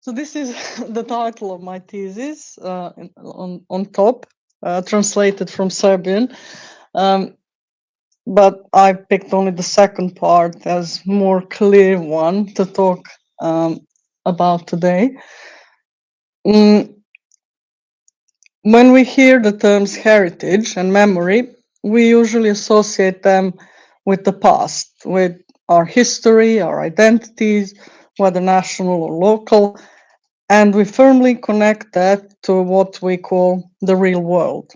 So this is the title of my thesis on top, translated from Serbian. But I picked only the second part as more clear one to talk about today. When we hear the terms heritage and memory, we usually associate them with the past, with our history, our identities, whether national or local, and we firmly connect that to what we call the real world.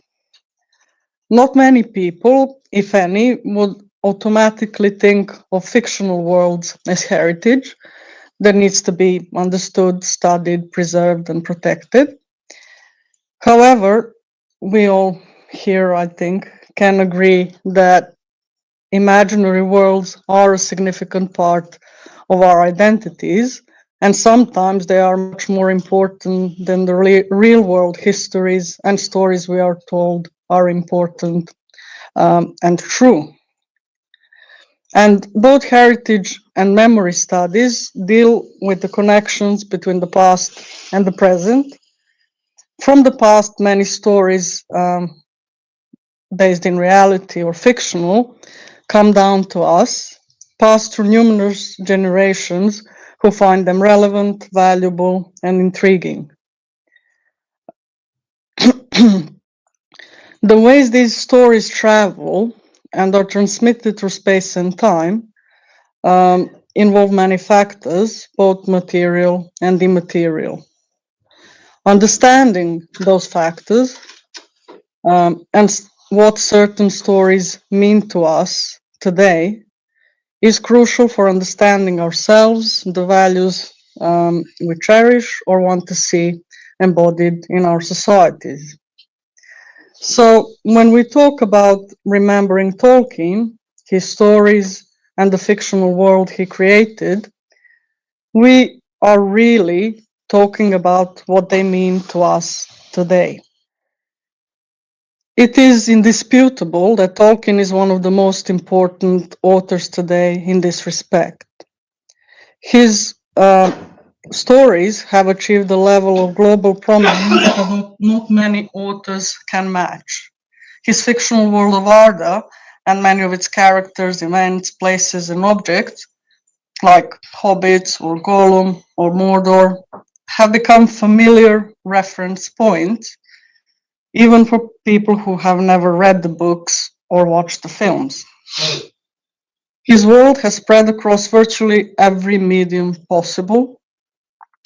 Not many people, if any, would automatically think of fictional worlds as heritage that needs to be understood, studied, preserved, and protected. However, we all here, I think, can agree that imaginary worlds are a significant part of our identities, and sometimes they are much more important than the real world histories and stories we are told are important and true. And both heritage and memory studies deal with the connections between the past and the present. From the past, many stories based in reality or fictional come down to us, passed through numerous generations who find them relevant, valuable, and intriguing. The ways these stories travel and are transmitted through space and time involve many factors, both material and immaterial. Understanding those factors and what certain stories mean to us today is crucial for understanding ourselves, the values we cherish or want to see embodied in our societies. So when we talk about remembering Tolkien, his stories, and the fictional world he created, we are really talking about what they mean to us today. It is indisputable that Tolkien is one of the most important authors today in this respect. His stories have achieved a level of global prominence that not many authors can match. His fictional world of Arda and many of its characters, events, places, and objects, like hobbits or Gollum or Mordor, have become familiar reference points, even for people who have never read the books or watched the films. His world has spread across virtually every medium possible,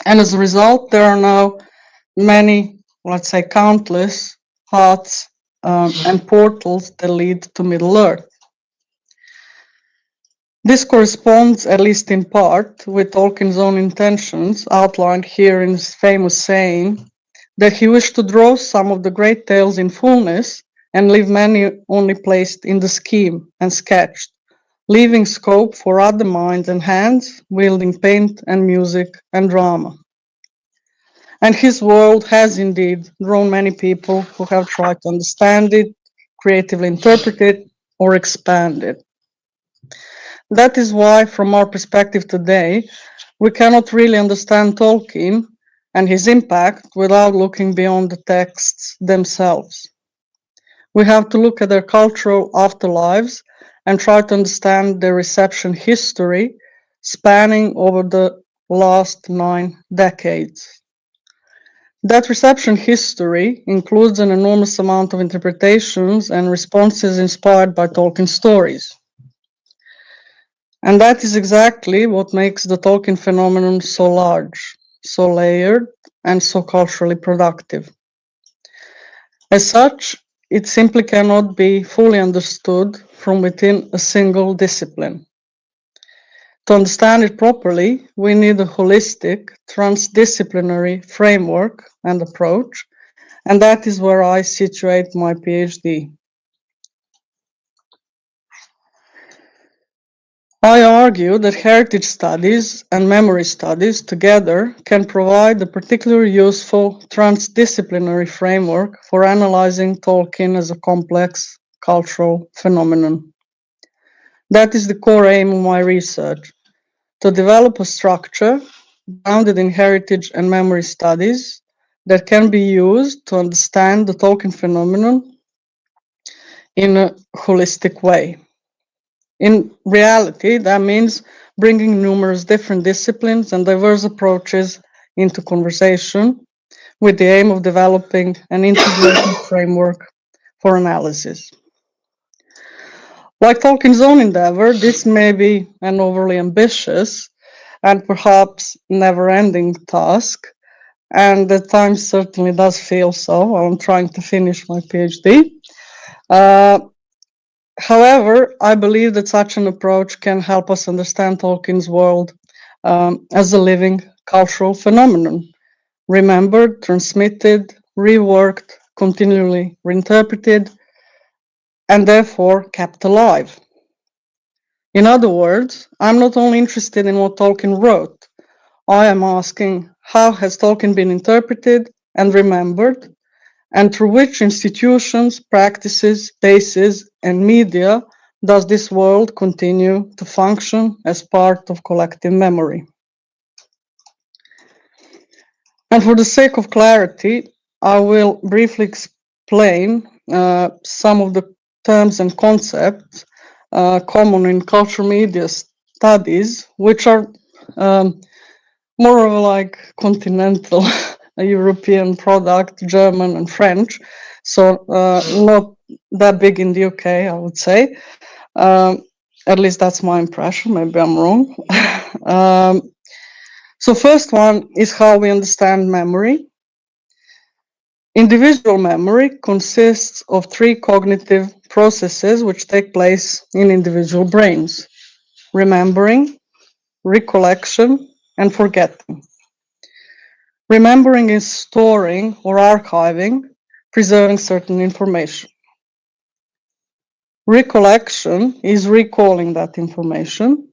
and as a result, there are now many, let's say countless, paths and portals that lead to Middle Earth. This corresponds, at least in part, with Tolkien's own intentions outlined here in his famous saying that he wished to draw some of the great tales in fullness and leave many only placed in the scheme and sketched, leaving scope for other minds and hands wielding paint and music and drama. And his world has indeed drawn many people who have tried to understand it, creatively interpret it, or expand it. That is why, from our perspective today, we cannot really understand Tolkien and his impact without looking beyond the texts themselves. We have to look at their cultural afterlives and try to understand their reception history spanning over the last 9 decades. That reception history includes an enormous amount of interpretations and responses inspired by Tolkien's stories. And that is exactly what makes the Tolkien phenomenon so large, so layered, and so culturally productive. As such, it simply cannot be fully understood from within a single discipline. To understand it properly, we need a holistic, transdisciplinary framework and approach, and that is where I situate my PhD. I argue that heritage studies and memory studies together can provide a particularly useful transdisciplinary framework for analyzing Tolkien as a complex cultural phenomenon. That is the core aim of my research, to develop a structure grounded in heritage and memory studies that can be used to understand the Tolkien phenomenon in a holistic way. In reality, that means bringing numerous different disciplines and diverse approaches into conversation with the aim of developing an integrated framework for analysis. Like Tolkien's own endeavor, this may be an overly ambitious and perhaps never-ending task, and at times certainly does feel so while I'm trying to finish my PhD. However, I believe that such an approach can help us understand Tolkien's world as a living cultural phenomenon, remembered, transmitted, reworked, continually reinterpreted, and therefore kept alive. In other words, I'm not only interested in what Tolkien wrote, I am asking how has Tolkien been interpreted and remembered, and through which institutions, practices, spaces, and media does this world continue to function as part of collective memory? And for the sake of clarity, I will briefly explain some of the terms and concepts common in cultural media studies, which are more of a like continental European product, German and French, so not that big in the UK, I would say. At least that's my impression, maybe I'm wrong. So first one is how we understand memory. Individual memory consists of three cognitive processes which take place in individual brains: remembering, recollection, and forgetting. Remembering is storing or archiving, preserving certain information. Recollection is recalling that information,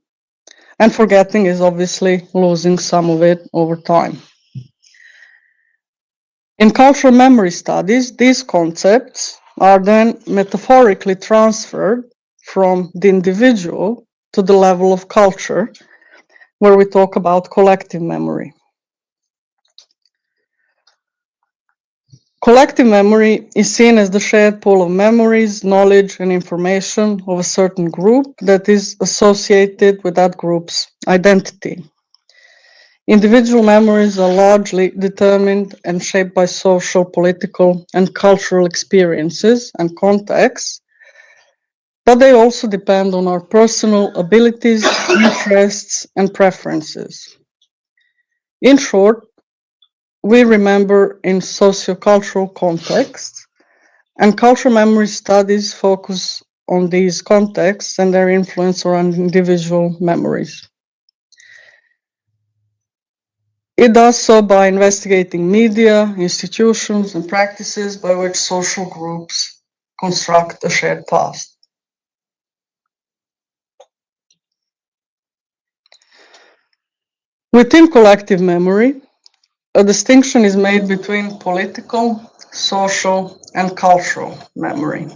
and forgetting is obviously losing some of it over time. In cultural memory studies, these concepts are then metaphorically transferred from the individual to the level of culture, where we talk about collective memory. Collective memory is seen as the shared pool of memories, knowledge, and information of a certain group that is associated with that group's identity. Individual memories are largely determined and shaped by social, political, and cultural experiences and contexts, but they also depend on our personal abilities, interests, and preferences. In short, we remember in sociocultural contexts, and cultural memory studies focus on these contexts and their influence on individual memories. It does so by investigating media, institutions, and practices by which social groups construct a shared past. Within collective memory, a distinction is made between political, social, and cultural memory.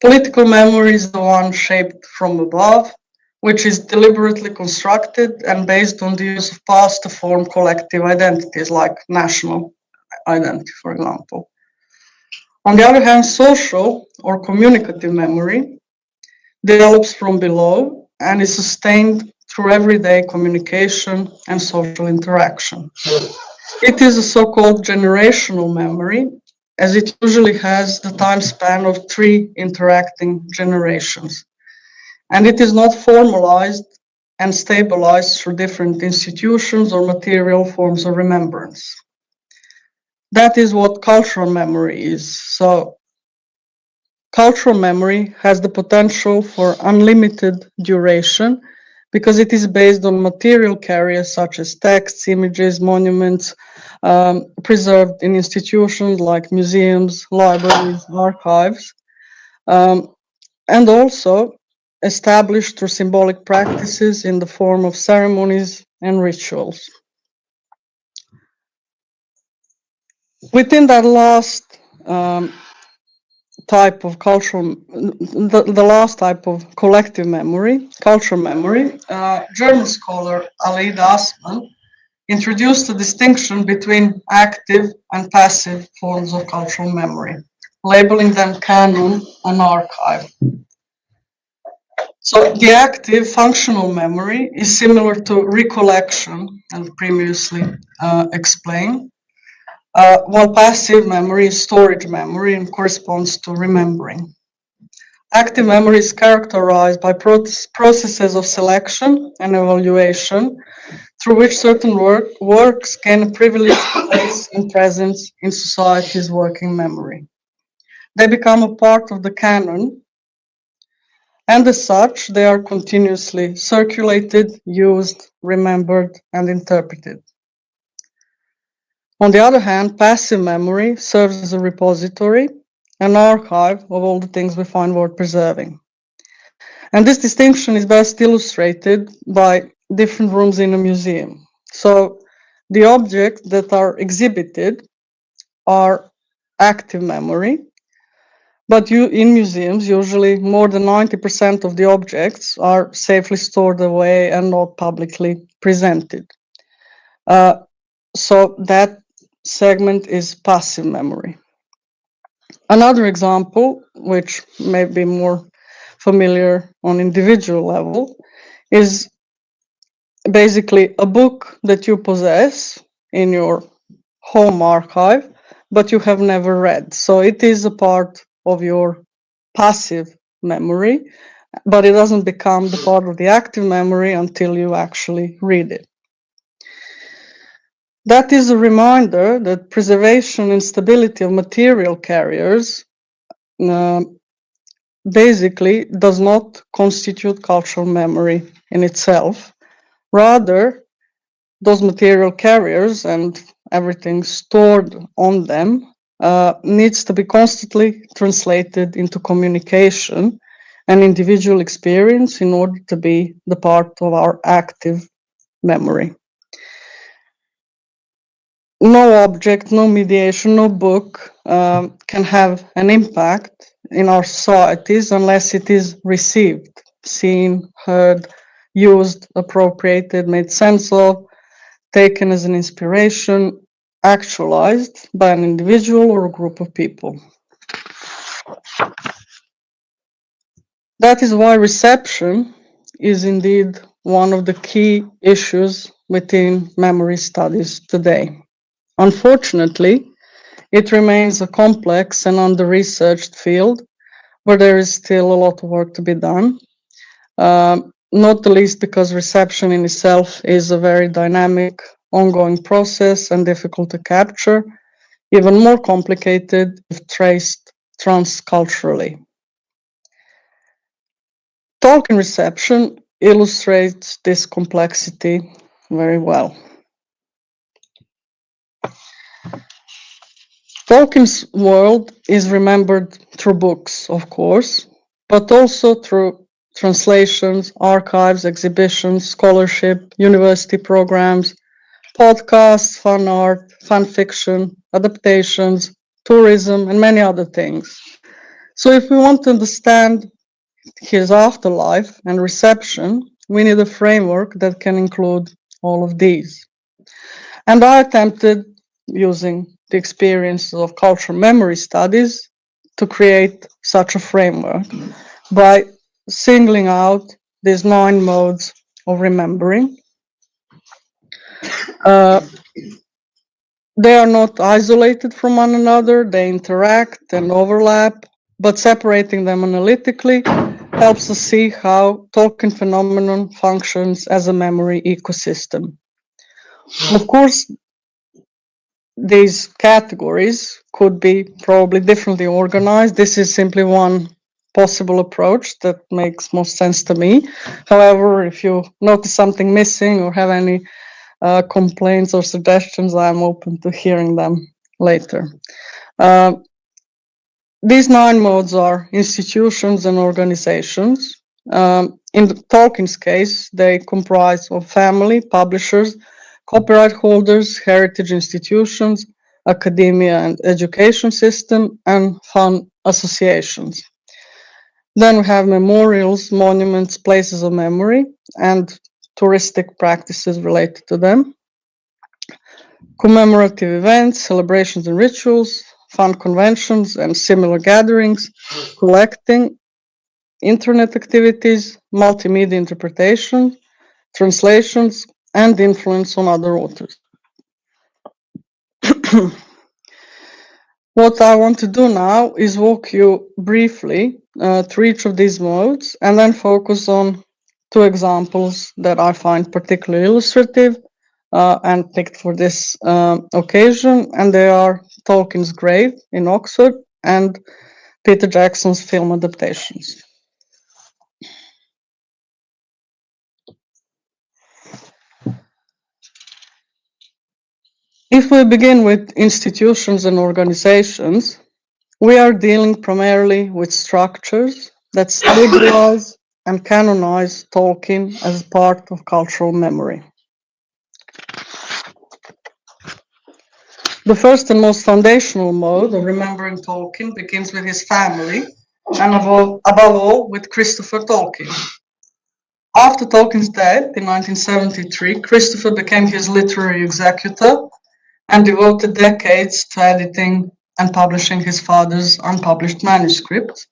Political memory is the one shaped from above, which is deliberately constructed and based on the use of past to form collective identities, like national identity, for example. On the other hand, social or communicative memory develops from below and is sustained through everyday communication and social interaction. It is a so-called generational memory, as it usually has the time span of 3 interacting generations. And it is not formalized and stabilized through different institutions or material forms of remembrance. That is what cultural memory is. So, cultural memory has the potential for unlimited duration because it is based on material carriers such as texts, images, monuments, preserved in institutions like museums, libraries, archives, and also established through symbolic practices in the form of ceremonies and rituals. Within that last type of cultural, the last type of collective memory, cultural memory, German scholar Alida Assmann introduced a distinction between active and passive forms of cultural memory, labeling them canon and archive. So the active functional memory is similar to recollection, as previously explained, while passive memory is storage memory and corresponds to remembering. Active memory is characterized by processes of selection and evaluation through which certain works gain a privileged place and presence in society's working memory. They become a part of the canon, and as such, they are continuously circulated, used, remembered, and interpreted. On the other hand, passive memory serves as a repository, an archive of all the things we find worth preserving. And this distinction is best illustrated by different rooms in a museum. So the objects that are exhibited are active memory, but in museums, usually more than 90% of the objects are safely stored away and not publicly presented. So that segment is passive memory. Another example, which may be more familiar on individual level, is basically a book that you possess in your home archive, but you have never read. So it is a part of your passive memory, but it doesn't become the part of the active memory until you actually read it. That is a reminder that preservation and stability of material carriers basically does not constitute cultural memory in itself. Rather, those material carriers and everything stored on them needs to be constantly translated into communication and individual experience in order to be the part of our active memory. No object, no mediation, no book can have an impact in our societies unless it is received, seen, heard, used, appropriated, made sense of, taken as an inspiration, actualized by an individual or a group of people. That is why reception is indeed one of the key issues within memory studies today. Unfortunately, it remains a complex and under-researched field where there is still a lot of work to be done, not the least because reception in itself is a very dynamic, ongoing process and difficult to capture, even more complicated if traced transculturally. Tolkien reception illustrates this complexity very well. Tolkien's world is remembered through books, of course, but also through translations, archives, exhibitions, scholarship, university programs, podcasts, fan art, fan fiction, adaptations, tourism, and many other things. So if we want to understand his afterlife and reception, we need a framework that can include all of these. And I attempted, using the experiences of cultural memory studies, to create such a framework by singling out these 9 modes of remembering. They are not isolated from one another, they interact and overlap, but separating them analytically helps us see how Tolkien phenomenon functions as a memory ecosystem. Of course, these categories could be probably differently organized. This is simply one possible approach that makes most sense to me. However, if you notice something missing or have any complaints or suggestions, I'm open to hearing them later. These 9 modes are institutions and organizations. In Tolkien's case, they comprise of family, publishers, copyright holders, heritage institutions, academia and education system, and fun associations. Then we have memorials, monuments, places of memory, and touristic practices related to them. commemorative events, celebrations and rituals, fun conventions and similar gatherings, collecting, internet activities, multimedia interpretation, translations, and influence on other authors. What I want to do now is walk you briefly through each of these modes and then focus on two examples that I find particularly illustrative and picked for this occasion, and they are Tolkien's grave in Oxford and Peter Jackson's film adaptations. If we begin with institutions and organizations, we are dealing primarily with structures that stabilize and canonize Tolkien as part of cultural memory. The first and most foundational mode of remembering Tolkien begins with his family, and above all with Christopher Tolkien. After Tolkien's death in 1973, Christopher became his literary executor and devoted decades to editing and publishing his father's unpublished manuscript.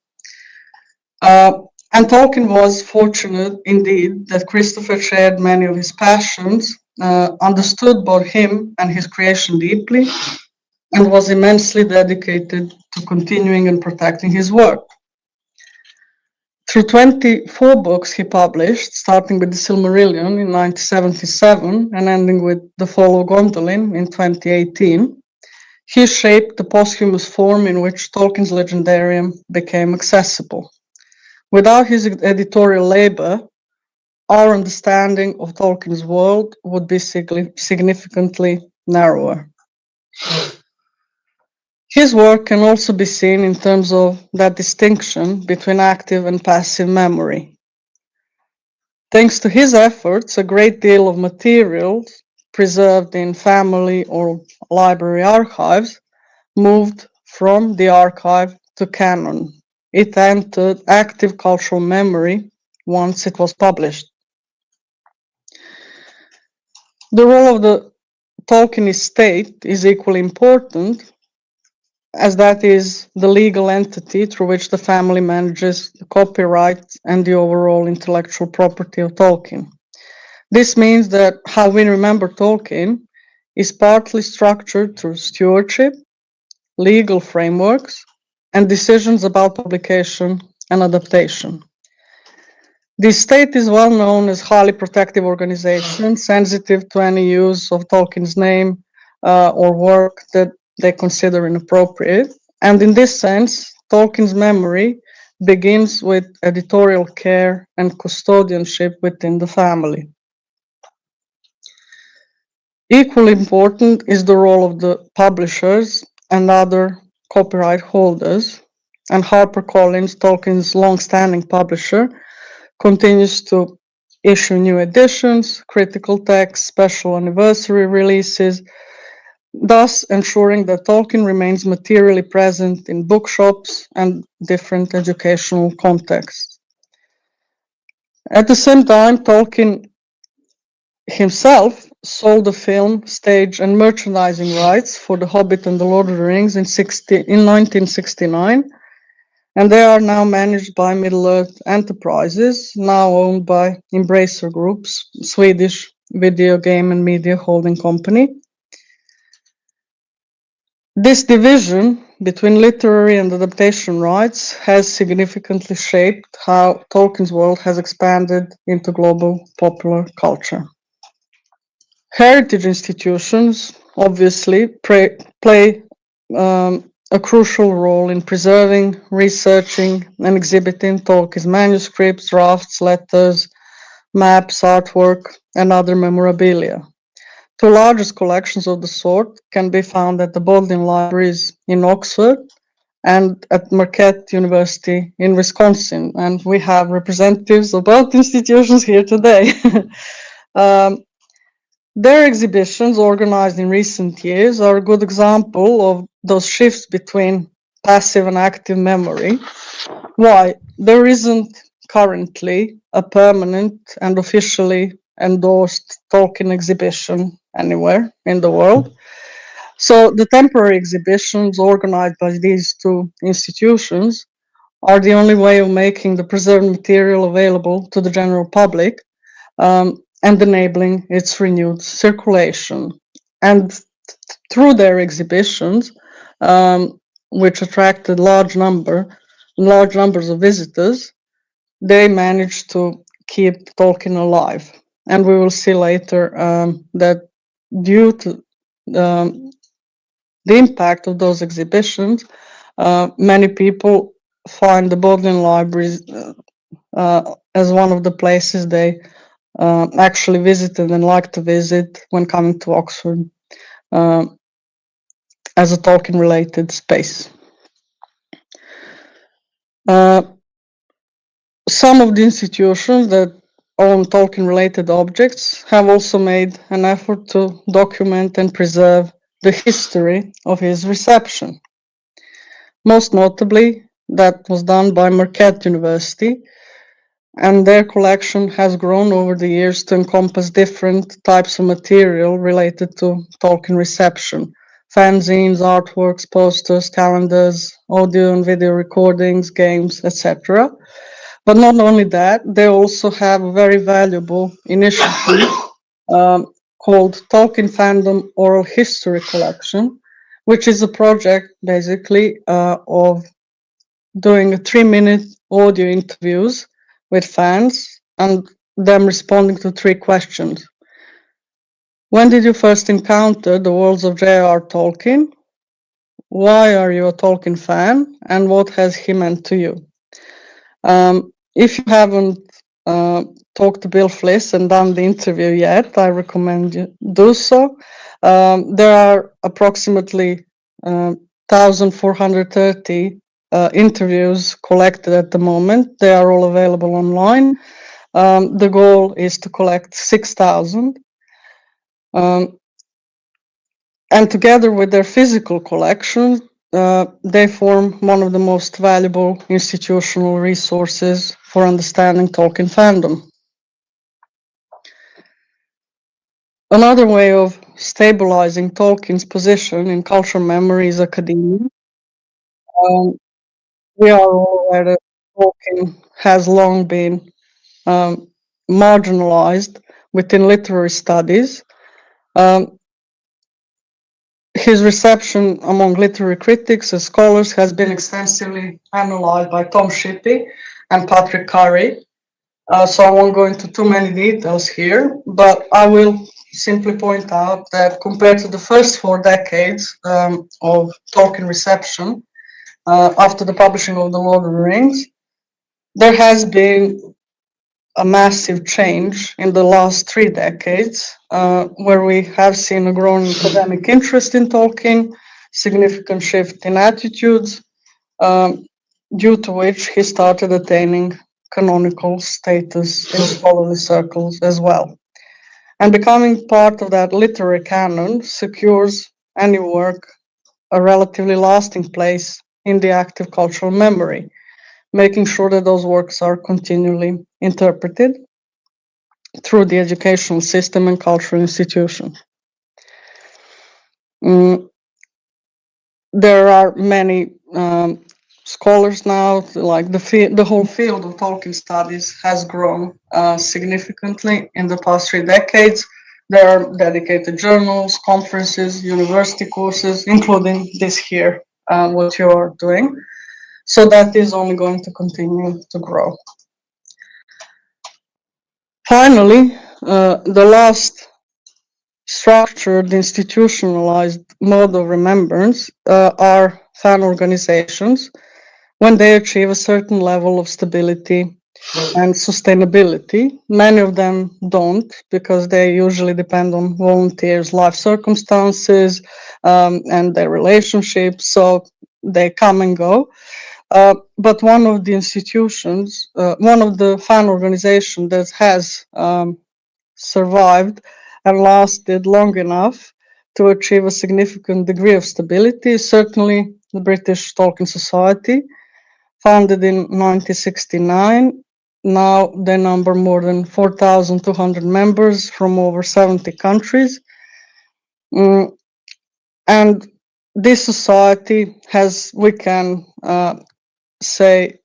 And Tolkien was fortunate indeed that Christopher shared many of his passions, understood both him and his creation deeply, and was immensely dedicated to continuing and protecting his work. Through 24 books he published, starting with the Silmarillion in 1977 and ending with The Fall of Gondolin in 2018, he shaped the posthumous form in which Tolkien's legendarium became accessible. Without his editorial labor, our understanding of Tolkien's world would be significantly narrower. His work can also be seen in terms of that distinction between active and passive memory. Thanks to his efforts, a great deal of materials preserved in family or library archives moved from the archive to canon. It entered active cultural memory once it was published. The role of the Tolkien estate is equally important, as that is the legal entity through which the family manages the copyright and the overall intellectual property of Tolkien. This means that how we remember Tolkien is partly structured through stewardship, legal frameworks, and decisions about publication and adaptation. The estate is well known as a highly protective organization, sensitive to any use of Tolkien's name or work that they consider inappropriate. And in this sense, Tolkien's memory begins with editorial care and custodianship within the family. Equally important is the role of the publishers and other copyright holders, and HarperCollins, Tolkien's long-standing publisher, continues to issue new editions, critical texts, special anniversary releases, thus ensuring that Tolkien remains materially present in bookshops and different educational contexts. At the same time, Tolkien himself sold the film, stage, and merchandising rights for The Hobbit and The Lord of the Rings in 1969, and they are now managed by Middle-earth Enterprises, now owned by Embracer Group's Swedish video game and media holding company. This division between literary and adaptation rights has significantly shaped how Tolkien's world has expanded into global popular culture. Heritage institutions obviously play a crucial role in preserving, researching, and exhibiting Tolkien's manuscripts, drafts, letters, maps, artwork, and other memorabilia. Two largest collections of the sort can be found at the Bodleian Libraries in Oxford and at Marquette University in Wisconsin, and we have representatives of both institutions here today. Their exhibitions, organized in recent years, are a good example of those shifts between passive and active memory. Why? There isn't currently a permanent and officially endorsed Tolkien exhibition anywhere in the world. So the temporary exhibitions organized by these two institutions are the only way of making the preserved material available to the general public, and enabling its renewed circulation. And through their exhibitions, which attracted large numbers of visitors, they managed to keep Tolkien alive. And we will see later that due to the impact of those exhibitions, many people find the Bodleian Libraries as one of the places they actually visited and like to visit when coming to Oxford as a Tolkien-related space. Some of the institutions that own Tolkien-related objects have also made an effort to document and preserve the history of his reception. Most notably, that was done by Marquette University, and their collection has grown over the years to encompass different types of material related to Tolkien reception: fanzines, artworks, posters, calendars, audio and video recordings, games, etc. But not only that, they also have a very valuable initiative called Tolkien Fandom Oral History Collection, which is a project basically of doing 3-minute audio interviews with fans and them responding to 3 questions. When did you first encounter the worlds of J.R.R. Tolkien? Why are you a Tolkien fan? And what has he meant to you? If you haven't talked to Bill Fliss and done the interview yet, I recommend you do so. There are approximately 1,430 interviews collected at the moment. They are all available online. The goal is to collect 6,000. And together with their physical collection, they form one of the most valuable institutional resources for understanding Tolkien fandom. Another way of stabilizing Tolkien's position in cultural memory is academia. We are all aware that Tolkien has long been marginalized within literary studies. His reception among literary critics and scholars has been extensively analyzed by Tom Shippey and Patrick Curry. So I won't go into too many details here, but I will simply point out that compared to the first 4 decades of Tolkien reception, after the publishing of The Lord of the Rings, there has been a massive change in the last 3 decades, where we have seen a growing academic interest in Tolkien, significant shift in attitudes, due to which he started attaining canonical status in scholarly circles as well. And becoming part of that literary canon secures any work a relatively lasting place in the active cultural memory, making sure that those works are continually interpreted through the educational system and cultural institutions. There are many scholars now, like the whole field of Tolkien studies has grown significantly in the past 3 decades. There are dedicated journals, conferences, university courses, including this here, what you are doing. So that is only going to continue to grow. Finally, the last structured, institutionalized mode of remembrance are fan organizations when they achieve a certain level of stability and sustainability. Many of them don't, because they usually depend on volunteers' life circumstances and their relationships, so they come and go. But one of the institutions, one of the fan organizations that has survived and lasted long enough to achieve a significant degree of stability is certainly the British Tolkien Society, founded in 1969. Now they number more than 4,200 members from over 70 countries. Mm, and this society has, we can say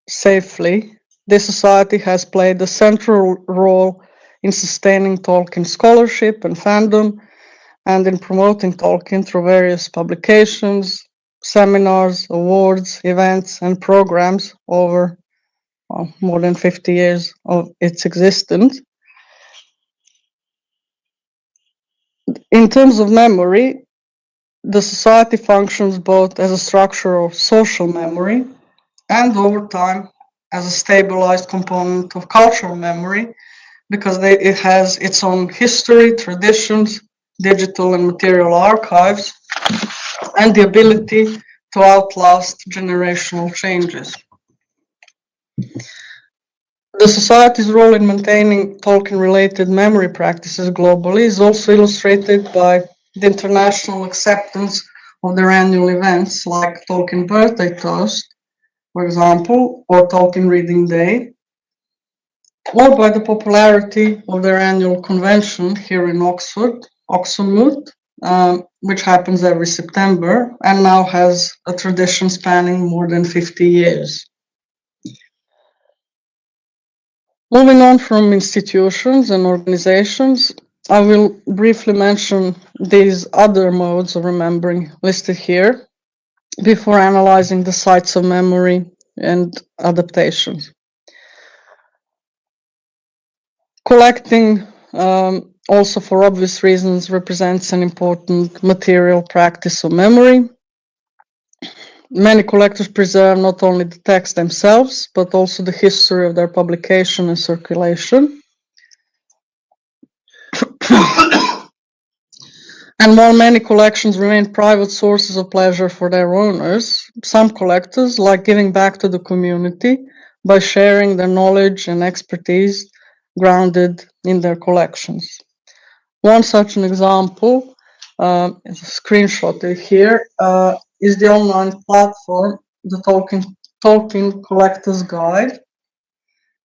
safely, this society has played a central role in sustaining Tolkien scholarship and fandom, and in promoting Tolkien through various publications, seminars, awards, events, and programs over more than 50 years of its existence. In terms of memory, the society functions both as a structural social memory and over time as a stabilized component of cultural memory because it has its own history, traditions, digital and material archives, and the ability to outlast generational changes. The society's role in maintaining Tolkien-related memory practices globally is also illustrated by the international acceptance of their annual events like Tolkien Birthday Toast, for example, or Tolkien Reading Day, or by the popularity of their annual convention here in Oxford, Oxenmoot, which happens every September and now has a tradition spanning more than 50 years. Moving on from institutions and organizations, I will briefly mention these other modes of remembering listed here before analyzing the sites of memory and adaptations. Collecting, also for obvious reasons, represents an important material practice of memory. Many collectors preserve not only the texts themselves, but also the history of their publication and circulation. And while many collections remain private sources of pleasure for their owners, some collectors like giving back to the community by sharing their knowledge and expertise grounded in their collections. One such an example, is a screenshot here, is the online platform, the Tolkien Collector's Guide,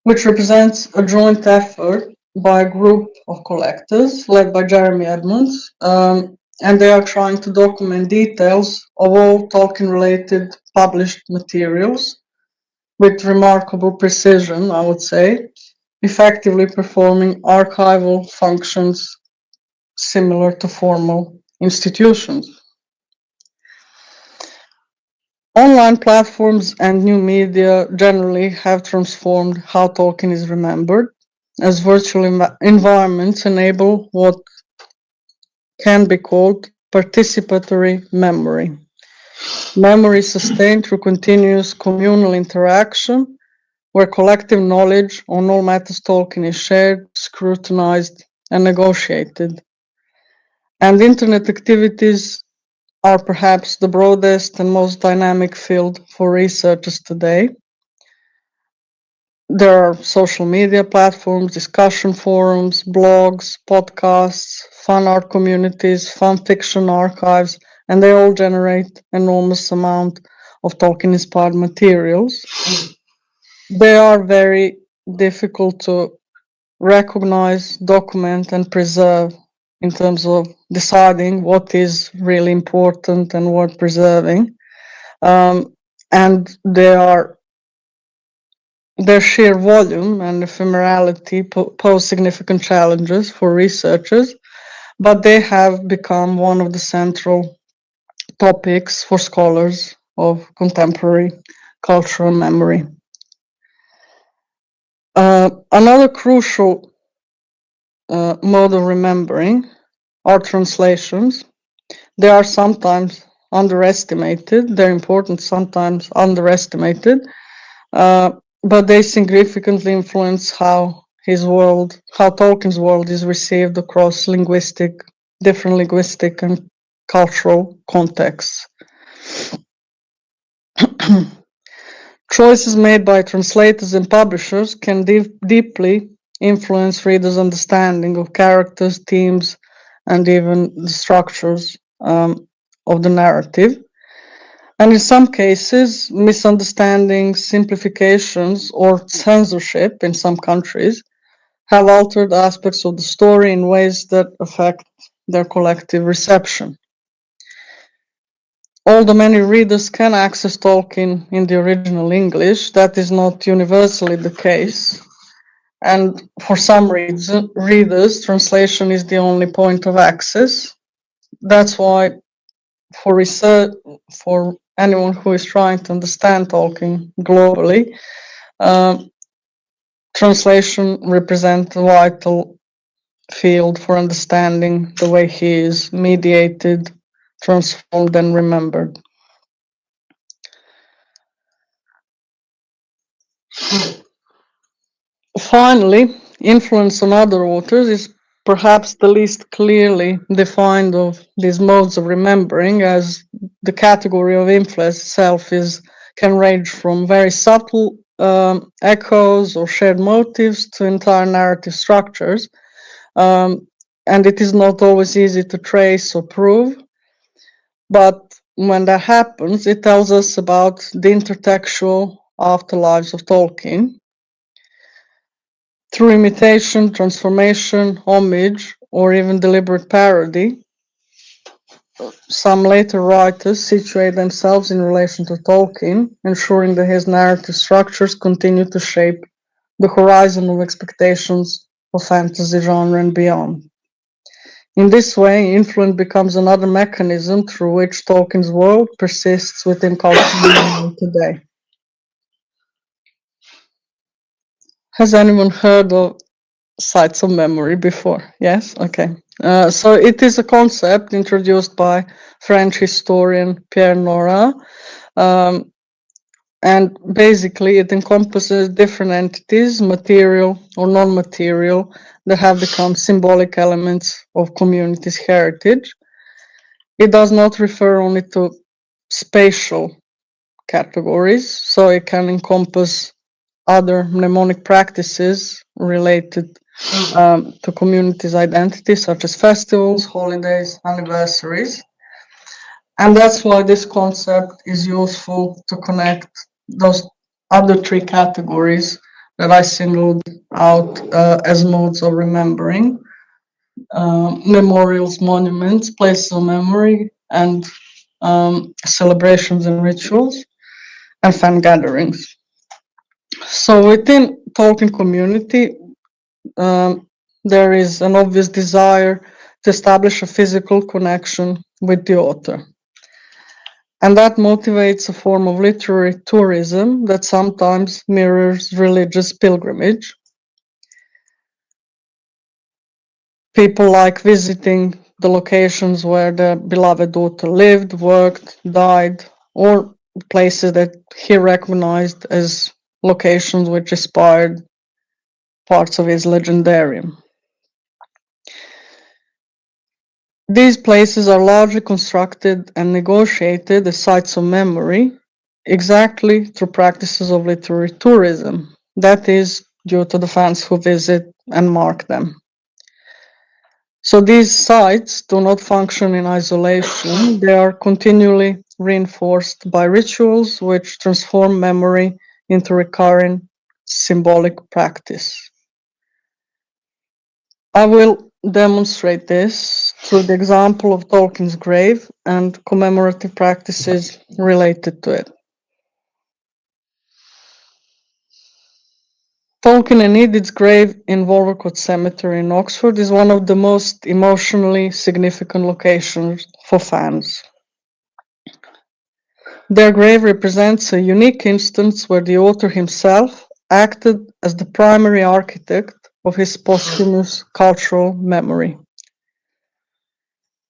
which represents a joint effort by a group of collectors led by Jeremy Edmonds, and they are trying to document details of all Tolkien-related published materials with remarkable precision, I would say, effectively performing archival functions similar to formal institutions. Online platforms and new media generally have transformed how Tolkien is remembered, as virtual environments enable what can be called participatory memory. Memory sustained through continuous communal interaction, where collective knowledge on all matters Tolkien is shared, scrutinized, and negotiated. And internet activities are perhaps the broadest and most dynamic field for researchers today. There are social media platforms, discussion forums, blogs, podcasts, fan art communities, fan fiction archives, and they all generate enormous amount of Tolkien-inspired materials. They are very difficult to recognize, document, and preserve in terms of deciding what is really important and worth preserving. And their sheer volume and ephemerality pose significant challenges for researchers, but they have become one of the central topics for scholars of contemporary cultural memory. Another crucial mode of remembering are translations. They are sometimes underestimated. They're important, sometimes underestimated, but they significantly influence how Tolkien's world is received across different linguistic and cultural contexts. Choices made by translators and publishers can deeply influence readers' understanding of characters, themes, and even the structures of the narrative. And in some cases, misunderstandings, simplifications, or censorship in some countries have altered aspects of the story in ways that affect their collective reception. Although many readers can access Tolkien in the original English, that is not universally the case. And for some readers, translation is the only point of access. That's why for research, for anyone who is trying to understand Tolkien globally, translation represents a vital field for understanding the way he is mediated, transformed, and remembered. Finally, influence on other authors is perhaps the least clearly defined of these modes of remembering, as the category of influence itself can range from very subtle echoes or shared motives to entire narrative structures, and it is not always easy to trace or prove. But when that happens, it tells us about the intertextual afterlives of Tolkien. Through imitation, transformation, homage, or even deliberate parody, some later writers situate themselves in relation to Tolkien, ensuring that his narrative structures continue to shape the horizon of expectations of fantasy genre and beyond. In this way, influence becomes another mechanism through which Tolkien's world persists within culture today. Has anyone heard of sites of memory before? Yes? Okay. So it is a concept introduced by French historian Pierre Nora, and basically it encompasses different entities, material or non-material, that have become symbolic elements of community's heritage. It does not refer only to spatial categories, so it can encompass other mnemonic practices related to community's identity, such as festivals, holidays, anniversaries. And that's why this concept is useful to connect those other three categories that I singled out as modes of remembering: memorials, monuments, places of memory, and celebrations and rituals, and fan gatherings. So within Tolkien community, there is an obvious desire to establish a physical connection with the author. And that motivates a form of literary tourism that sometimes mirrors religious pilgrimage. People like visiting the locations where their beloved author lived, worked, died, or places that he recognized as locations which inspired parts of his legendarium. These places are largely constructed and negotiated as sites of memory, exactly through practices of literary tourism, that is, due to the fans who visit and mark them. So these sites do not function in isolation, they are continually reinforced by rituals which transform memory into recurring symbolic practice. I will demonstrate this through the example of Tolkien's grave and commemorative practices related to it. Tolkien and Edith's grave in Wolvercote Cemetery in Oxford is one of the most emotionally significant locations for fans. Their grave represents a unique instance where the author himself acted as the primary architect of his posthumous cultural memory.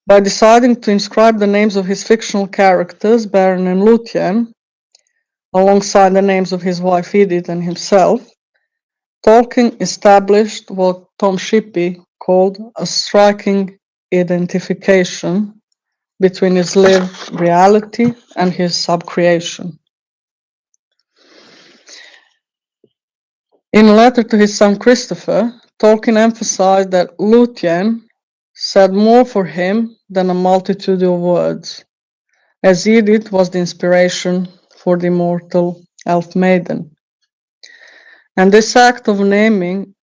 By deciding to inscribe the names of his fictional characters, Beren and Luthien, alongside the names of his wife Edith and himself, Tolkien established what Tom Shippey called a striking identification between his lived reality and his subcreation. In a letter to his son Christopher, Tolkien emphasized that Luthien said more for him than a multitude of words, as Edith was the inspiration for the immortal elf maiden. And this act of naming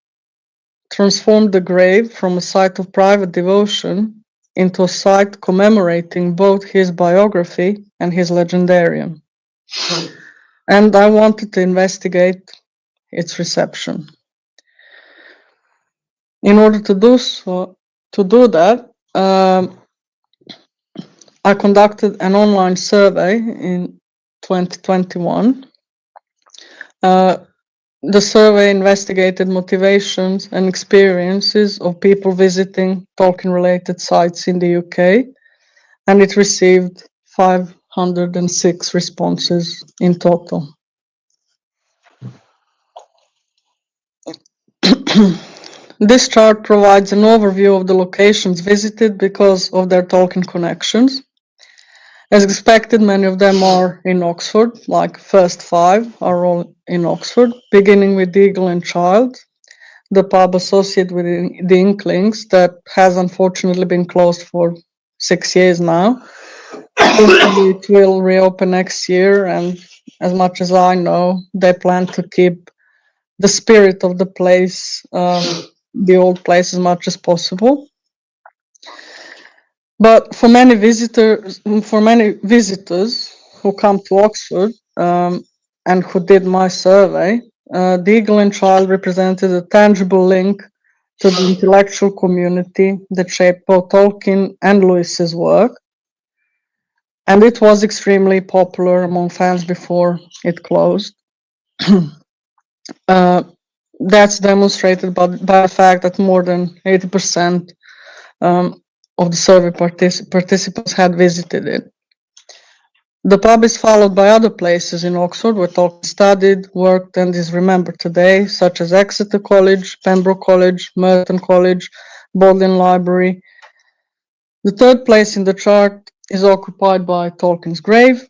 transformed the grave from a site of private devotion into a site commemorating both his biography and his legendarium. And I wanted to investigate its reception. In order to do that, I conducted an online survey in 2021. The survey investigated motivations and experiences of people visiting Tolkien-related sites in the UK, and it received 506 responses in total. This chart provides an overview of the locations visited because of their Tolkien connections. As expected, many of them are in Oxford, like first 5 are all in Oxford, beginning with the Eagle and Child, the pub associated with the Inklings that has unfortunately been closed for 6 years now. Hopefully it will reopen next year, and as much as I know, they plan to keep the spirit of the place, the old place, as much as possible. But for many visitors who come to Oxford and who did my survey, the Eagle and Child represented a tangible link to the intellectual community that shaped both Tolkien and Lewis's work, and it was extremely popular among fans before it closed. That's demonstrated by the fact that more than 80% of the survey participants had visited it. The pub is followed by other places in Oxford where Tolkien studied, worked, and is remembered today, such as Exeter College, Pembroke College, Merton College, Bodleian Library. The third place in the chart is occupied by Tolkien's grave,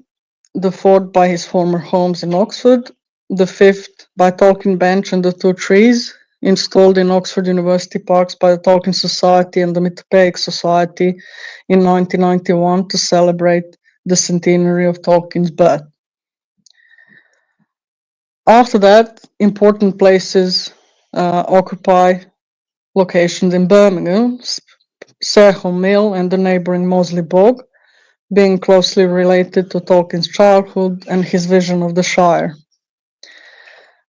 the fourth by his former homes in Oxford, the fifth by Tolkien bench and the 2 trees installed in Oxford University Parks by the Tolkien Society and the Mythopoeic Society in 1991 to celebrate the centenary of Tolkien's birth. After that, important places occupy locations in Birmingham, Sareham Mill and the neighbouring Moseley Bog, being closely related to Tolkien's childhood and his vision of the Shire.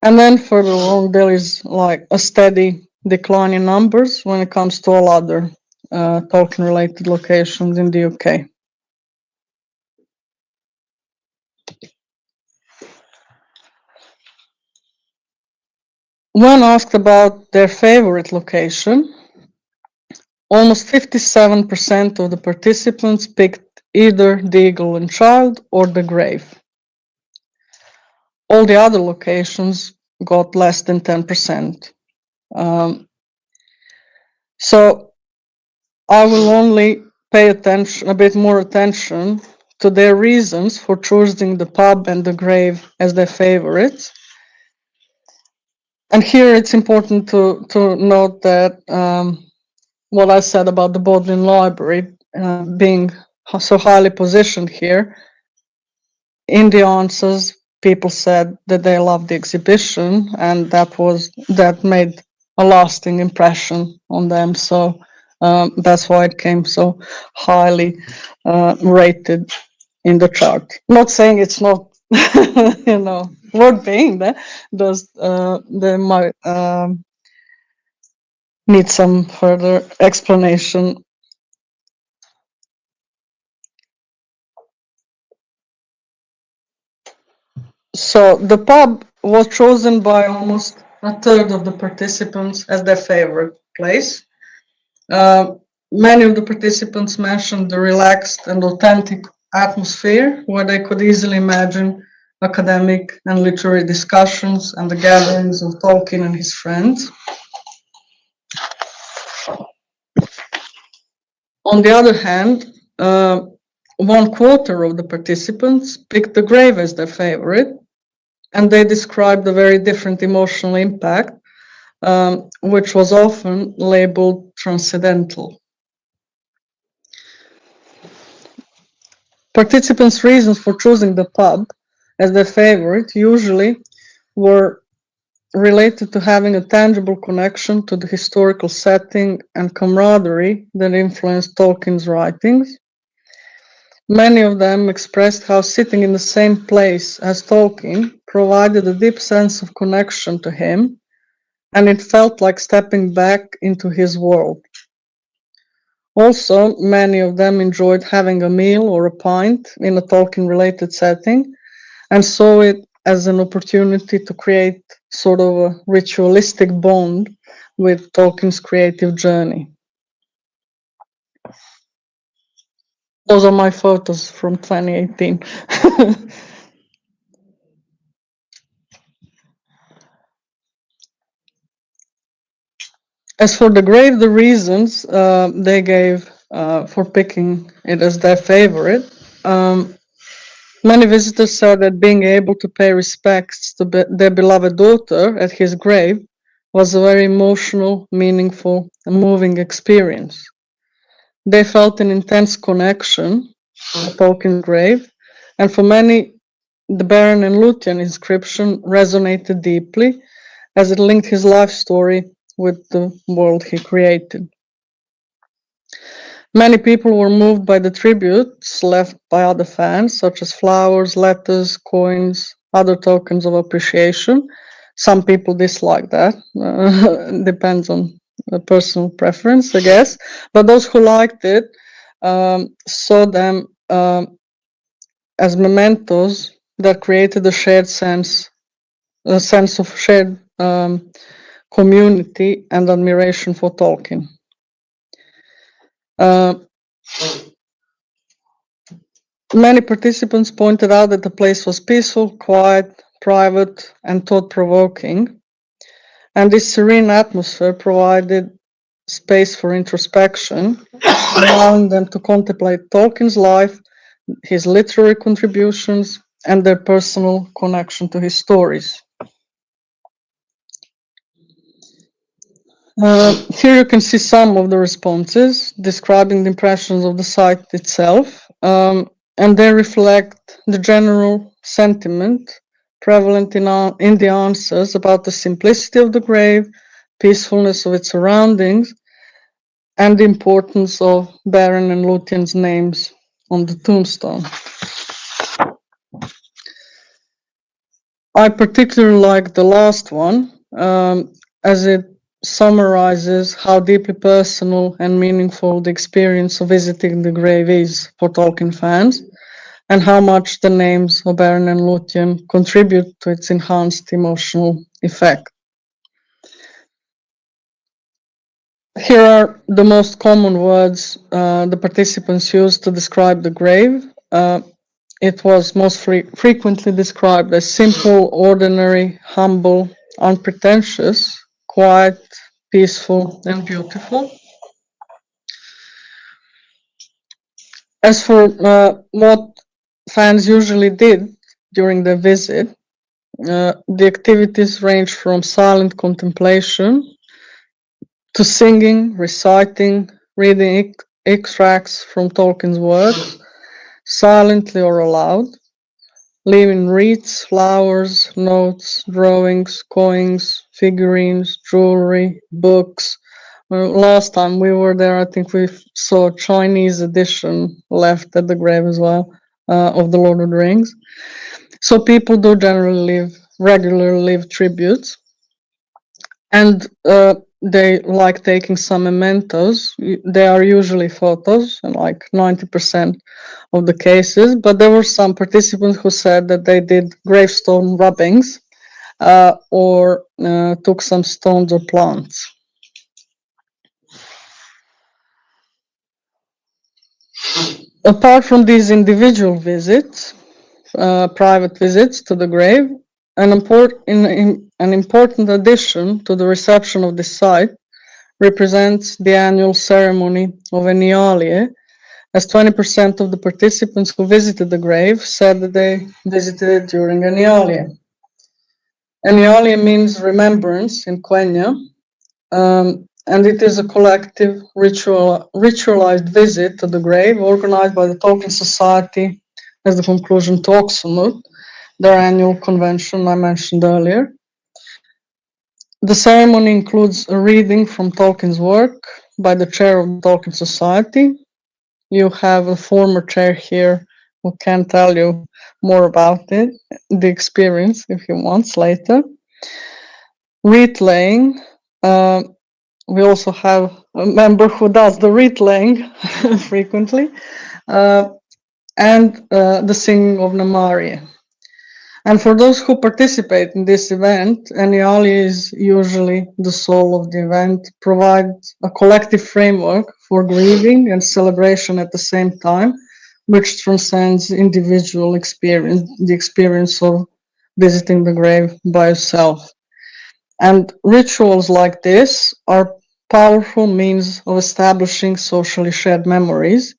And then further along, there is like a steady decline in numbers when it comes to all other Tolkien-related locations in the UK. When asked about their favorite location, almost 57% of the participants picked either the Eagle and Child or the grave. All the other locations got less than 10%. So I will only pay attention, a bit more attention to their reasons for choosing the pub and the grave as their favorites. And here it's important to note that what I said about the Bodleian Library being so highly positioned here, in the answers, people said that they loved the exhibition, and that made a lasting impression on them. So that's why it came so highly rated in the chart. Not saying it's not, worth being there. They might need some further explanation. So the pub was chosen by almost a third of the participants as their favorite place. Many of the participants mentioned the relaxed and authentic atmosphere where they could easily imagine academic and literary discussions and the gatherings of Tolkien and his friends. On the other hand, 1/4 of the participants picked the grave as their favorite, and they described a very different emotional impact, which was often labeled transcendental. Participants' reasons for choosing the pub as their favorite usually were related to having a tangible connection to the historical setting and camaraderie that influenced Tolkien's writings. Many of them expressed how sitting in the same place as Tolkien provided a deep sense of connection to him, and it felt like stepping back into his world. Also, many of them enjoyed having a meal or a pint in a Tolkien-related setting, and saw it as an opportunity to create sort of a ritualistic bond with Tolkien's creative journey. Those are my photos from 2018. As for the grave, the reasons they gave for picking it as their favorite, many visitors said that being able to pay respects to their beloved daughter at his grave was a very emotional, meaningful, and moving experience. They felt an intense connection to Tolkien's grave, and for many, the Beren and Luthien inscription resonated deeply as it linked his life story with the world he created. Many people were moved by the tributes left by other fans, such as flowers, letters, coins, other tokens of appreciation. Some people dislike that. Depends on the personal preference, I guess. But those who liked it saw them as mementos that created a sense of shared community and admiration for Tolkien. Many participants pointed out that the place was peaceful, quiet, private, and thought-provoking, and this serene atmosphere provided space for introspection, allowing them to contemplate Tolkien's life, his literary contributions, and their personal connection to his stories. Here you can see some of the responses describing the impressions of the site itself, and they reflect the general sentiment prevalent in the answers about the simplicity of the grave, peacefulness of its surroundings, and the importance of Beren and Luthien's names on the tombstone. I particularly like the last one, as it summarizes how deeply personal and meaningful the experience of visiting the grave is for Tolkien fans, and how much the names of Beren and Luthien contribute to its enhanced emotional effect. Here are the most common words the participants used to describe the grave. It was most frequently described as simple, ordinary, humble, unpretentious, quiet, peaceful, and beautiful. As for what fans usually did during their visit, the activities range from silent contemplation to singing, reciting, reading extracts from Tolkien's works, silently or aloud, leaving wreaths, flowers, notes, drawings, coins, figurines, jewelry, books. Last time we were there, I think we saw a Chinese edition left at the grave as well of The Lord of the Rings. So people do generally regularly leave tributes, and they like taking some mementos. They are usually photos in like 90% of the cases, but there were some participants who said that they did gravestone rubbings or took some stones or plants. Apart from these individual visits, private visits to the grave, an important addition to the reception of this site represents the annual ceremony of Enialie, as 20% of the participants who visited the grave said that they visited it during Enialie. Enialie means remembrance in Quenya, and it is a collective ritualized visit to the grave organized by the Tolkien Society as the conclusion to Oxenut, their annual convention I mentioned earlier. The ceremony includes a reading from Tolkien's work by the chair of the Tolkien Society. You have a former chair here who can tell you more about it, the experience, if you want, later. Wreath laying. We also have a member who does the wreath laying frequently, and the singing of Namaria. And for those who participate in this event, Eniali is usually the soul of the event, provides a collective framework for grieving and celebration at the same time, which transcends individual experience, the experience of visiting the grave by yourself. And rituals like this are powerful means of establishing socially shared memories,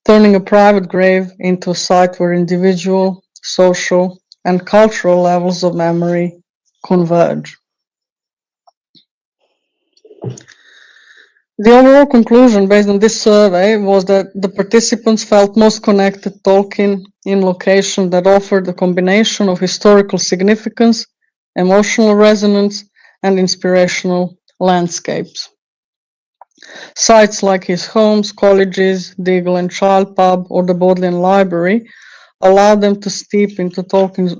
turning a private grave into a site where individual, social, and cultural levels of memory converge. The overall conclusion based on this survey was that the participants felt most connected to Tolkien in locations that offered a combination of historical significance, emotional resonance, and inspirational landscapes. Sites like his homes, colleges, the Eagle and Child Pub, or the Bodleian Library allowed them to step into Tolkien's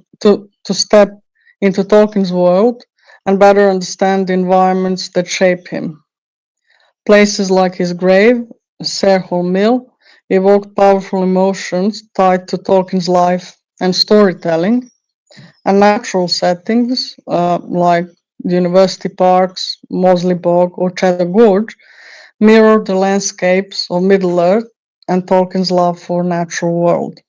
world and better understand the environments that shape him. Places like his grave, Sarehole Mill, evoked powerful emotions tied to Tolkien's life and storytelling, and natural settings like the university parks, Mosley Bog, or Cheddar Gorge mirrored the landscapes of Middle-earth and Tolkien's love for natural world.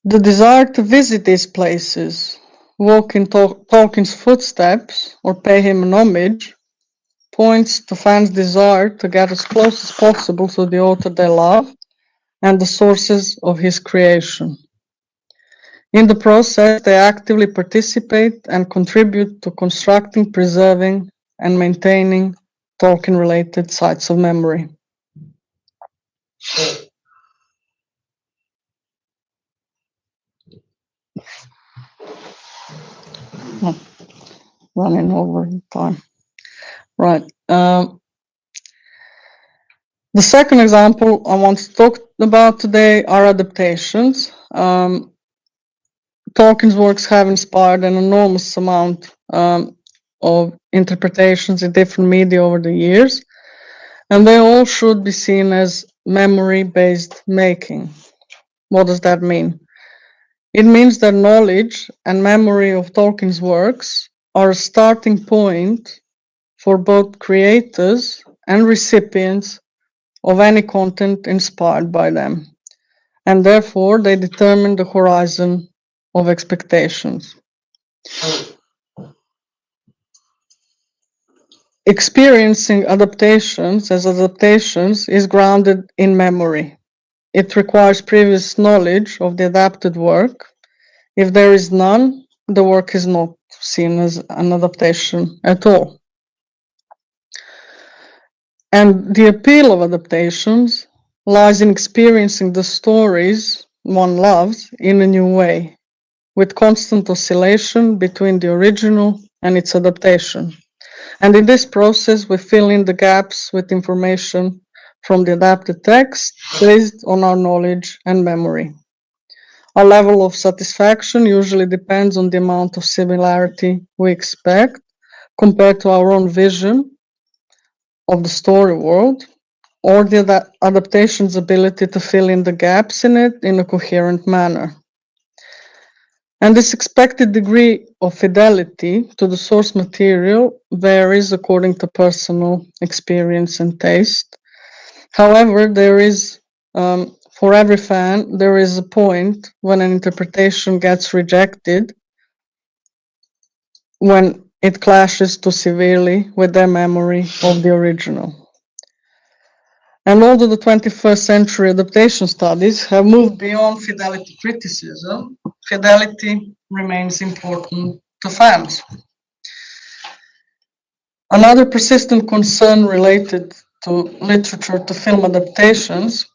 The desire to visit these places, walk in Tolkien's footsteps, or pay him an homage, points to fans' desire to get as close as possible to the author they love and the sources of his creation. In the process, they actively participate and contribute to constructing, preserving, and maintaining Tolkien-related sites of memory. Running over time. Right. The second example I want to talk about today are adaptations. Tolkien's works have inspired an enormous amount of interpretations in different media over the years, and they all should be seen as memory-based making. What does that mean? It means that knowledge and memory of Tolkien's works are a starting point for both creators and recipients of any content inspired by them, and therefore they determine the horizon of expectations. Experiencing adaptations as adaptations is grounded in memory. It requires previous knowledge of the adapted work. If there is none, the work is not seen as an adaptation at all. And the appeal of adaptations lies in experiencing the stories one loves in a new way, with constant oscillation between the original and its adaptation. And in this process, we fill in the gaps with information from the adapted text based on our knowledge and memory. Our level of satisfaction usually depends on the amount of similarity we expect compared to our own vision of the story world, or the adaptation's ability to fill in the gaps in it in a coherent manner. And this expected degree of fidelity to the source material varies according to personal experience and taste. However, there is, for every fan, there is a point when an interpretation gets rejected, when it clashes too severely with their memory of the original. And although the 21st century adaptation studies have moved beyond fidelity criticism, fidelity remains important to fans. Another persistent concern related to literature to film adaptations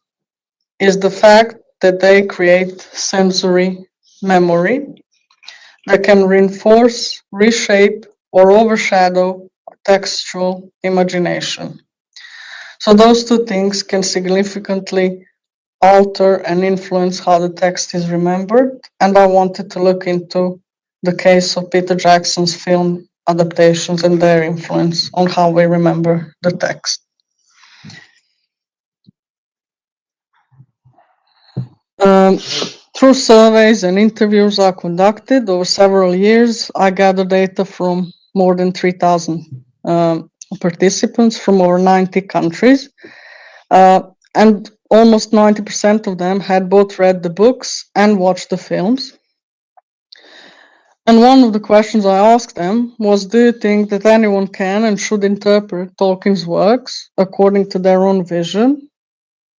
is the fact that they create sensory memory, that can reinforce, reshape, or overshadow textual imagination. So those two things can significantly alter and influence how the text is remembered. And I wanted to look into the case of Peter Jackson's film adaptations and their influence on how we remember the text. Through surveys and interviews I conducted over several years, I gathered data from more than 3,000 participants from over 90 countries. And almost 90% of them had both read the books and watched the films. And one of the questions I asked them was, do you think that anyone can and should interpret Tolkien's works according to their own vision?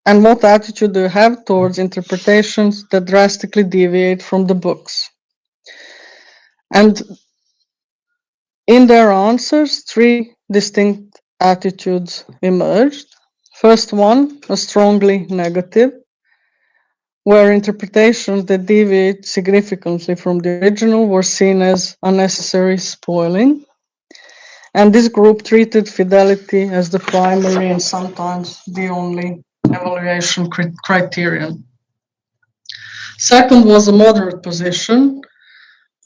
And what attitude do you have towards interpretations that drastically deviate from the books? And in their answers, three distinct attitudes emerged. First one, a strongly negative, where interpretations that deviate significantly from the original were seen as unnecessary spoiling. And this group treated fidelity as the primary and sometimes the only evaluation criterion. Second was a moderate position,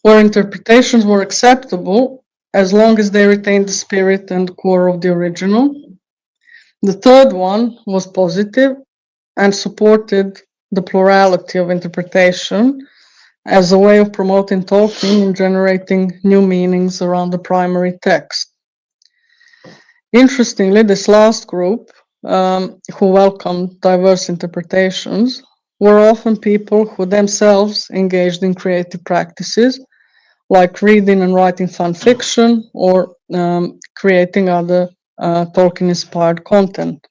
where interpretations were acceptable as long as they retained the spirit and core of the original. The third one was positive and supported the plurality of interpretation as a way of promoting Tolkien and generating new meanings around the primary text. Interestingly, this last group, who welcomed diverse interpretations, were often people who themselves engaged in creative practices, like reading and writing fan fiction or creating other Tolkien-inspired content.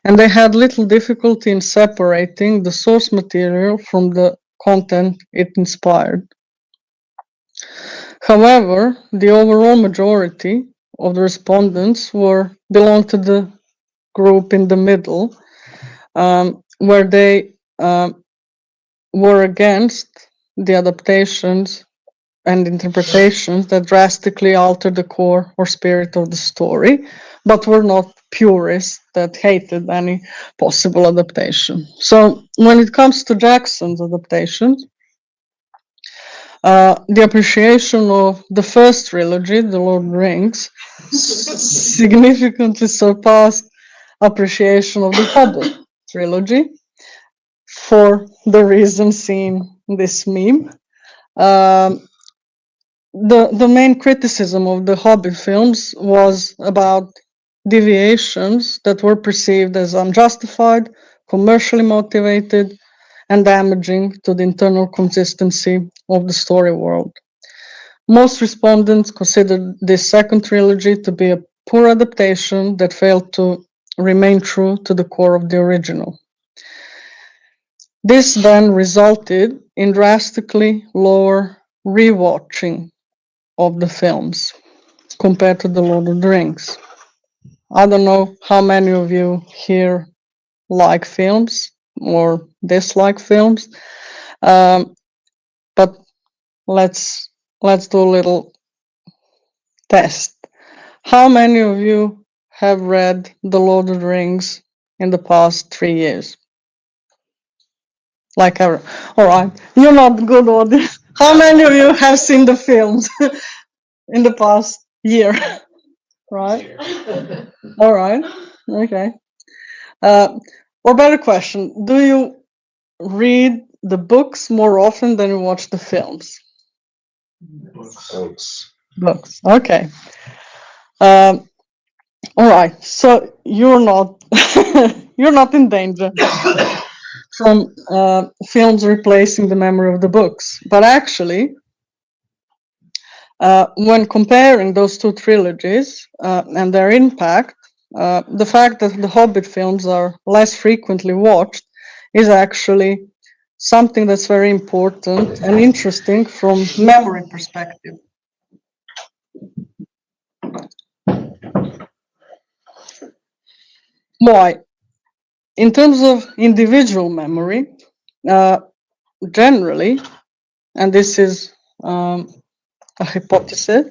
And they had little difficulty in separating the source material from the content it inspired. However, the overall majority of the respondents belonged to the group in the middle, where they were against the adaptations and interpretations that drastically altered the core or spirit of the story, but were not purists that hated any possible adaptation. So when it comes to Jackson's adaptations, the appreciation of the first trilogy, The Lord of the Rings, significantly surpassed appreciation of the Hobbit trilogy for the reason seen in this meme. The main criticism of the Hobbit films was about deviations that were perceived as unjustified, commercially motivated, and damaging to the internal consistency of the story world. Most respondents considered this second trilogy to be a poor adaptation that failed to remain true to the core of the original. This then resulted in drastically lower rewatching of the films compared to The Lord of the Rings. I don't know how many of you here like films or dislike films, but let's do a little test. How many of you have read The Lord of the Rings in the past 3 years? Like ever. All right, you're not good audience. How many of you have seen the films in the past year? Right. All right. Okay. Or better question, do you read the books more often than you watch the films? Books. Okay. All right. So you're not you're not in danger from films replacing the memory of the books, but actually, when comparing those two trilogies and their impact, the fact that the Hobbit films are less frequently watched is actually something that's very important and interesting from memory perspective. Why? In terms of individual memory, generally, and this is a hypothesis.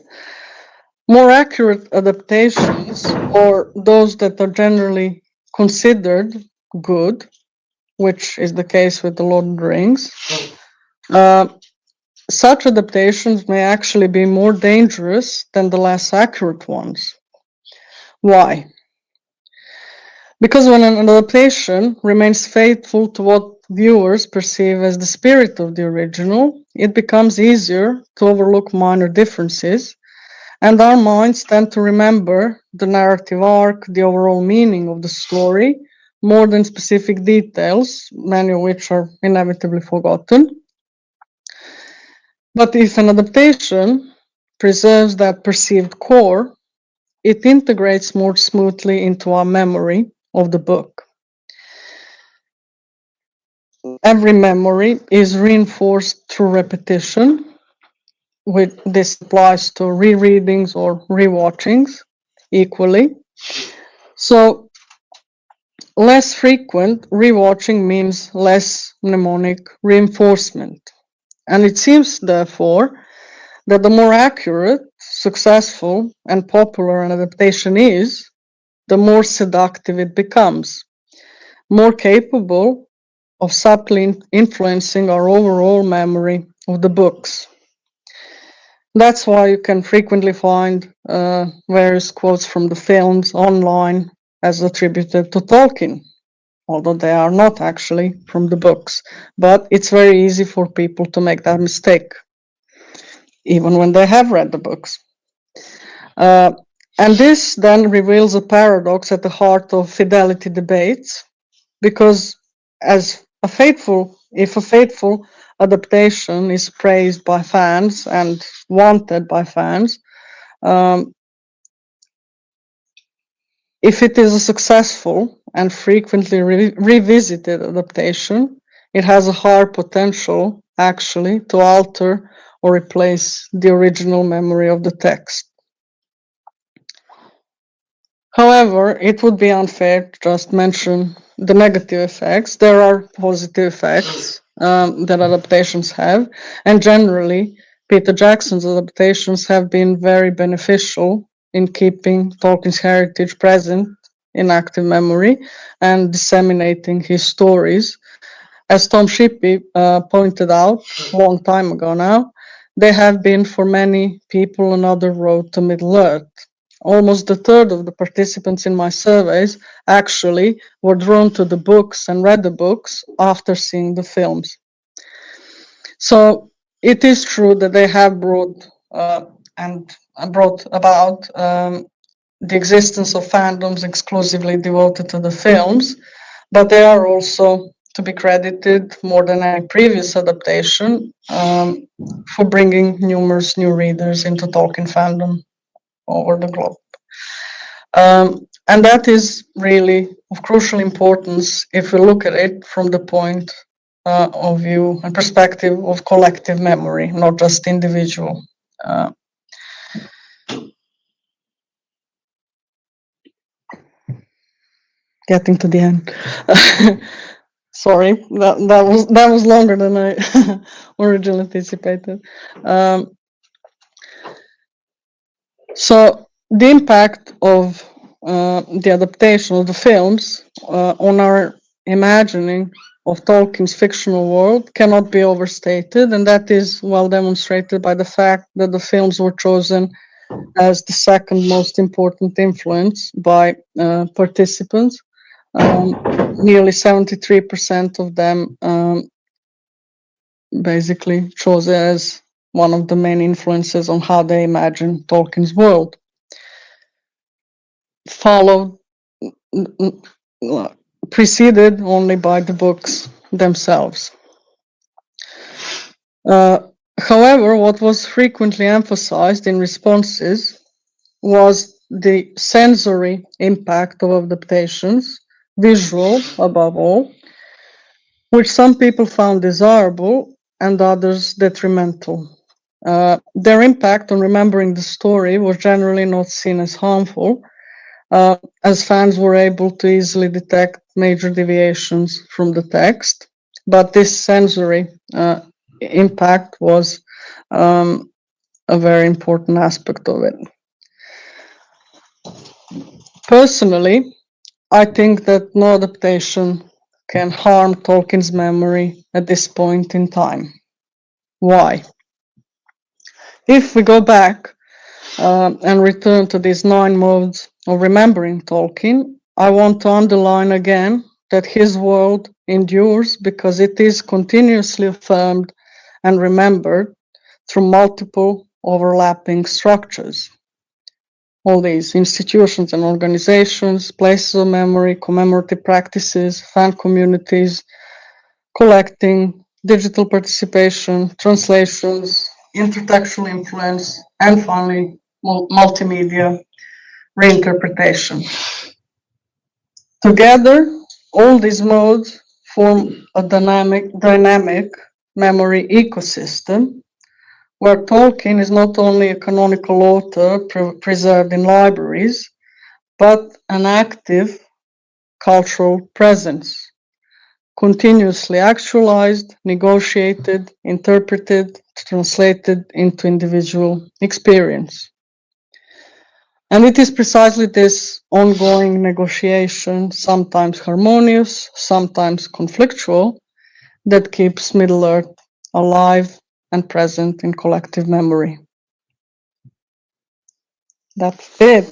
More accurate adaptations, or those that are generally considered good, which is the case with The Lord of the Rings, such adaptations may actually be more dangerous than the less accurate ones. Why? Because when an adaptation remains faithful to what viewers perceive as the spirit of the original, it becomes easier to overlook minor differences, and our minds tend to remember the narrative arc, the overall meaning of the story, more than specific details, many of which are inevitably forgotten. But if an adaptation preserves that perceived core, it integrates more smoothly into our memory of the book. Every memory is reinforced through repetition. This applies to rereadings or rewatchings equally. So less frequent rewatching means less mnemonic reinforcement. And it seems, therefore, that the more accurate, successful, and popular an adaptation is, the more seductive it becomes, more capable of subtly influencing our overall memory of the books. That's why you can frequently find various quotes from the films online as attributed to Tolkien, although they are not actually from the books. But it's very easy for people to make that mistake, even when they have read the books. And this then reveals a paradox at the heart of fidelity debates, because if a faithful adaptation is praised by fans and wanted by fans, if it is a successful and frequently revisited adaptation, it has a higher potential actually to alter or replace the original memory of the text. However, it would be unfair to just mention the negative effects. There are positive effects that adaptations have, and generally, Peter Jackson's adaptations have been very beneficial in keeping Tolkien's heritage present in active memory and disseminating his stories. As Tom Shippey pointed out a long time ago now, they have been for many people another road to Middle-earth. Almost a third of the participants in my surveys actually were drawn to the books and read the books after seeing the films. So it is true that they have brought about the existence of fandoms exclusively devoted to the films, but they are also to be credited more than any previous adaptation for bringing numerous new readers into Tolkien fandom over the globe. And that is really of crucial importance if we look at it from the point of view and perspective of collective memory, not just individual. Getting to the end. Sorry, that was longer than I originally anticipated. So the impact of the adaptation of the films on our imagining of Tolkien's fictional world cannot be overstated, and that is well demonstrated by the fact that the films were chosen as the second most important influence by participants. Nearly 73% of them basically chose it as one of the main influences on how they imagine Tolkien's world. Followed, preceded only by the books themselves. However, what was frequently emphasized in responses was the sensory impact of adaptations, visual above all, which some people found desirable and others detrimental. Their impact on remembering the story was generally not seen as harmful, as fans were able to easily detect major deviations from the text, but this sensory impact was a very important aspect of it. Personally, I think that no adaptation can harm Tolkien's memory at this point in time. Why? If we go back and return to these 9 modes of remembering Tolkien, I want to underline again that his world endures because it is continuously affirmed and remembered through multiple overlapping structures. All these institutions and organizations, places of memory, commemorative practices, fan communities, collecting, digital participation, translations, intertextual influence, and finally, multimedia reinterpretation. Together, all these modes form a dynamic memory ecosystem where Tolkien is not only a canonical author preserved in libraries, but an active cultural presence, continuously actualized, negotiated, interpreted, translated into individual experience. And it is precisely this ongoing negotiation, sometimes harmonious, sometimes conflictual, that keeps Middle-earth alive and present in collective memory. That's it.